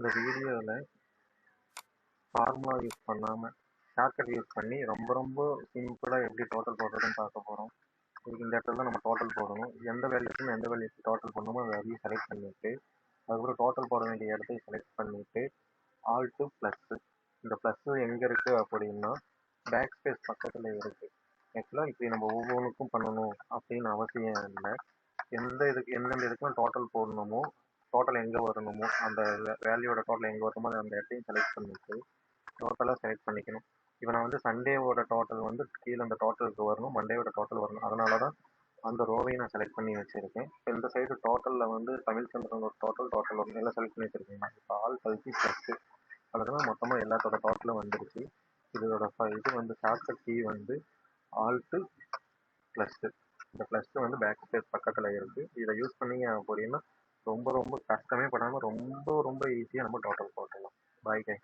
இந்த வீடியோவில் formula use பண்ணாமல் ஷார்ட்கட் யூஸ் பண்ணி ரொம்ப ரொம்ப சிம்பிளாக எப்படி டோட்டல் போடுறதுன்னு பார்க்க போகிறோம். இதுக்கு இந்த இடத்துல தான் நம்ம டோட்டல் போடணும். எந்த வேல்யூக்கும் எந்த வேல்யூக்கு டோட்டல் பண்ணணுமோ அந்த வேல்யூ செலக்ட் பண்ணிவிட்டு அதுக்கப்புறம் டோட்டல் போட வேண்டிய இடத்தையும் செலக்ட் பண்ணிவிட்டு ஆல்ட்டு ப்ளஸ்ஸு. இந்த ப்ளஸ்ஸு எங்கே இருக்குது அப்படின்னா பேக் ஸ்பேஸ் பக்கத்தில் இருக்குது. ஆக்சுவலாக இப்படி நம்ம ஒவ்வொன்றுக்கும் பண்ணணும் அப்படின்னு அவசியம் இல்லை. எந்தெந்த இதுக்கும் டோட்டல் போடணுமோ, டோட்டல் எங்கே வரணுமோ அந்த வேல்யூவோட டோட்டல் எங்கே வரணுமோ அந்த இடத்தையும் செலக்ட் பண்ணிவிட்டு டோட்டலாக செலக்ட் பண்ணிக்கணும். இப்போ நான் சண்டேவோட டோட்டல் கீழே அந்த டோட்டலுக்கு வரணும், மண்டேவோட டோட்டல் வரணும். அதனால தான் அந்த ரோவையும் நான் செலக்ட் பண்ணி வச்சுருக்கேன். இப்போ இந்த சைடு டோட்டலில் தமிழ்ச்சந்திரனோட டோட்டல் வரணும் எல்லாம் செலக்ட் பண்ணி வச்சுருக்கேன். இப்போ ஆல் கல்வி ப்ளஸ்ஸு அதுதான் மொத்தமாக எல்லாத்தோட டோட்டலும் வந்துடுச்சு. இதோட இது ஷார்ட்கட் கீ ஆல்ட்டு ப்ளஸ்ஸு. இந்த ப்ளஸ்ஸு பேக் ஸ்பேஸ் பக்கத்தில் இருக்குது. இதை யூஸ் பண்ணிங்க அப்படின்னா ரொம்ப ரொம்ப கஷ்டமே படாமல் ரொம்ப ரொம்ப ஈஸியாக நம்ம டோட்டல் போட்டுடலாம். பாய் கை.